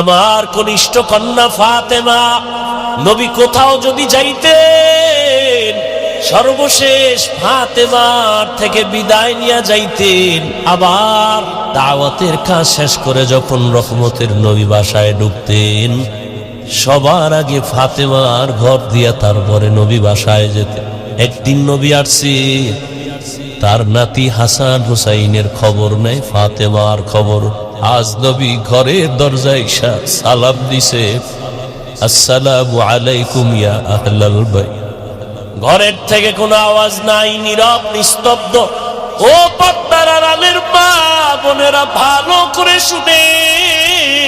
আমার কনিষ্ঠ কন্যা ফাতেমা নবী কোথাও যদি যাইতেন সর্বশেষ ফাতেমার থেকে বিদায় নিয়ে যাইতেন। আবার দাওয়াতের কাজ শেষ করে যখন রহমতের নবী বাসায় ঢুকতেন সবার আগে ফাতেমার ঘর দিয়া তারপরে নবী বাসায় যেতেন। একদিন নবী আসছে, তার নাতি হাসান হুসাইনের খবর নেই, ফাতেমার খবর। আজ নবী ঘরের দরজায় সালাম দিছে, আসসালামু আলাইকুম ইয়া আহলাল বাইত। ঘরের থেকে কোনো আওয়াজ নাই, নীরব নিস্তব্ধ। ও পর্দার আড়ালের মা বোনেরা ভালো করে শুনেন,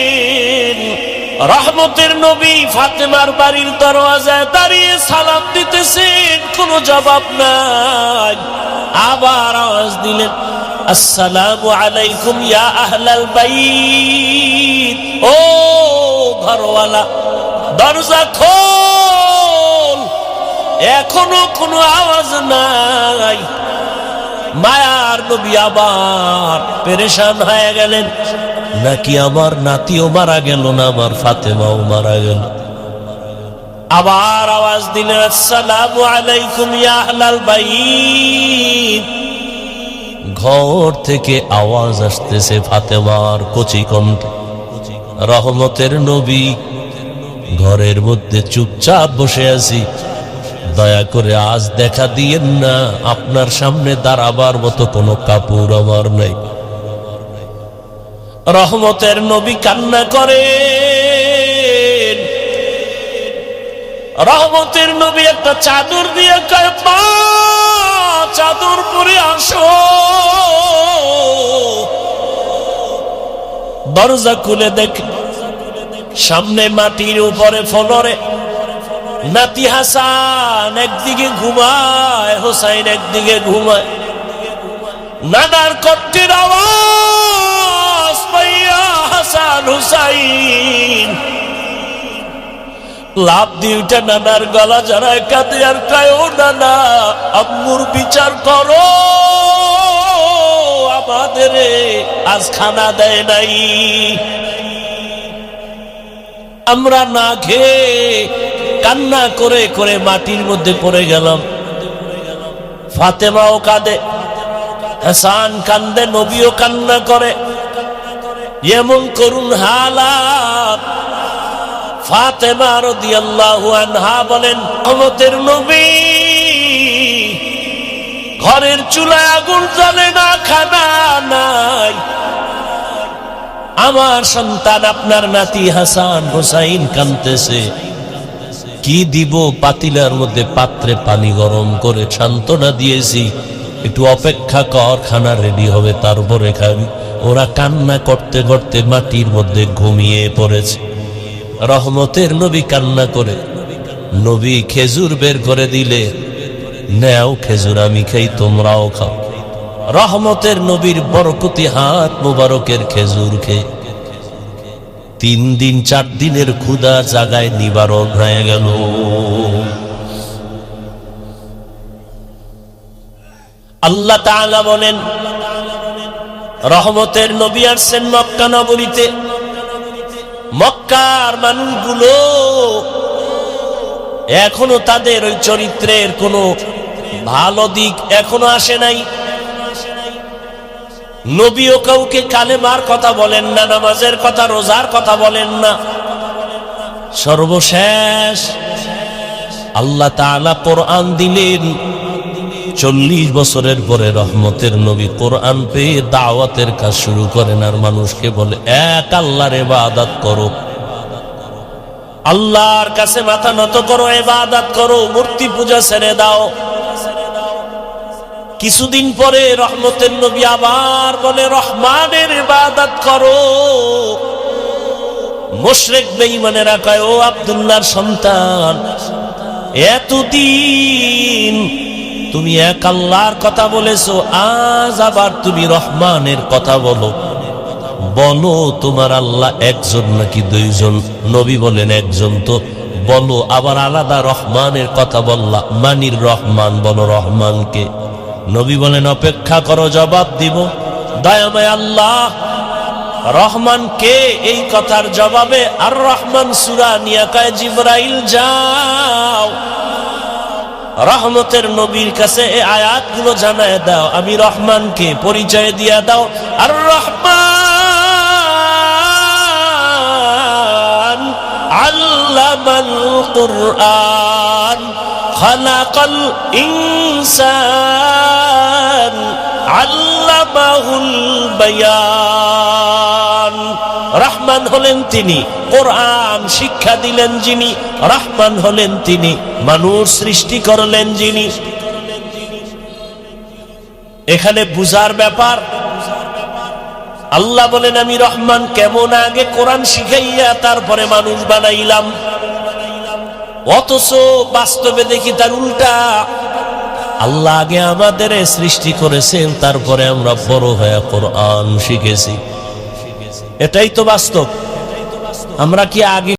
রহমতের নবী ফাতেমার বাড়ির দরওয়াজায় দাঁড়িয়ে সালাম দিতেছেন, কোনো জবাব নাই। আবার আওয়াজ দিলেন, আসসালামু আলাইকুম ইয়া আহলাল বাইত। ও ঘরওয়ালা দরজা খোল। এখনো কোনো আওয়াজ নাই। মায়ার নবী আবার পেরেশান হয়ে গেলেন, নাকি আমার নাতিও মারা গেল না, আমার ফাতেমাও মারা গেল। আবার আওয়াজ দিলেন, আসসালামু আলাইকুম ইয়া আহলাল বাইত। ঘর থেকে আওয়াজ আসতেছে ফাতেমার কচি কণ্ঠ। রহমতের নবী ঘরের মধ্যে চুপচাপ বসে আছি, দয়া করে আজ দেখা দিয়েন না, আপনার সামনে দাঁড়াবার মতো কোনো কাপড় আমার নাই। রহমতের নবী কান্না করেন। রহমতের নবী একটা চাদর দিয়ে কয়, মা চাদর পরে আসো। দরজা খুলে দেখে সামনে মাটির উপরে ফ্লোরে নাতি হাসান একদিকে ঘুমায়, হোসাইন একদিকে ঘুমায়। নানার কণ্ঠের আওয়াজ পাইয়া হাসান হুসাইন লাভ দিয়ে উঠে নানার গলা জড়ায় কাঁদে আর কয়, ও নানা আম্মুর বিচার করো, আমাদের আজ খানা দেয় নাই, আমরা না খেয়ে কান্না করে করে মাটির মধ্যে পড়ে গেলাম। ফাতেমাও কাঁদে, হাসান কান্দে, নবীও কান্না করে। এমন করুণ হালাত। ফাতেমা রাদিয়াল্লাহু আনহা বলেন, রহমতের নবী ঘরের চুলায় আগুন জ্বলে না, খানা নাই। আমার সন্তান আপনার নাতি হাসান হুসাইন কাঁদতেছে, কি দিব? পাতিলার মধ্যে পাত্রে পানি গরম করে সান্ত্বনা দিয়েছি, একটু অপেক্ষা কর, খানা রেডি হবে তারপরে খাবি। ওরা কান্না করতে করতে মাটির মধ্যে ঘুমিয়ে পড়েছে। রহমতের নবী কান্না করে, নবী খেজুর বের করে দিলে, নেও খেজুর, আমি খাই, তোমরাও খাও। রহমতের নবীর বরকতি হাত মুবারকের খেজুর খেয়ে 3 দিন 4 দিনের ক্ষুধা জাগায় নিবারণ হয়ে গেল। আল্লাহ তাআলা বলেন, রহমতের নবী আসছেন মক্কা নগরীতে। মক্কার মানুষগুলো এখনো তাদের ওই চরিত্রের কোনো ভালো দিক এখনো আসে নাই। নবীও কাউকে কালেমার কথা বলেন না, নামাজের কথা, রোজার কথা বলেন না। সর্বশেষ আল্লাহ তাআলা কোরআন দিলেন। 40 বছরের পরে রহমতের নবী কোরআন পেয়ে দাওয়াতের কাজ শুরু করেন, আর মানুষকে বলে, এক আল্লাহর ইবাদত করো, আল্লাহর কাছে মাথা নত করো, ইবাদত করো, মূর্তি পূজা ছেড়ে দাও। কিছুদিন পরে রহমতের নবী আবার বলে, রহমানের ইবাদত করো। মুশরিক বেঈমানেরা কয়, ও আব্দুল্লাহর সন্তান, এতদিন তুমি এক আল্লাহর কথা বলেছো, আজ আবার তুমি রহমানের কথা বলো। বলো তোমার আল্লাহ একজন নাকি 2 জন? নবী বলেন, একজন। তো বলো আবার আলাদা রহমানের কথা বললা, মানির রহমান, বলো রহমানকে। নবী বলেন, অপেক্ষা করো, জবাব দিব। দয়াময় আল্লাহ রহমান কে? এই কথার জবাবে আর রহমান সূরা নিয়ে কয় জিবরাইল যাও রহমতের নবীর কাছে এই আয়াতগুলো জানায় দাও, আমি রহমানকে পরিচয় দিয়া দাও। আর রহমান আল্লামাল কুরআন খালাকাল ইনসান আল্লামাহুল বায়ান। রহমান হলেন তিনি, কোরআন শিক্ষা দিলেন যিনি। রহমান হলেন তিনি, মানুষ সৃষ্টি করলেন যিনি। এখানে বুঝার ব্যাপার। আল্লাহ বলেন আমি রহমান, কেমন? আগে কোরআন শিখাইয়া তারপরে মানুষ বানাইলাম। অথচ বাস্তবে দেখি তার উল্টা। আল্লাহ আগে আমাদের সৃষ্টি করেছেন, তারপরে আমরা বড় হয়ে কোরআন শিখেছি। এটাই তো বাস্তব। আমরা কি আগে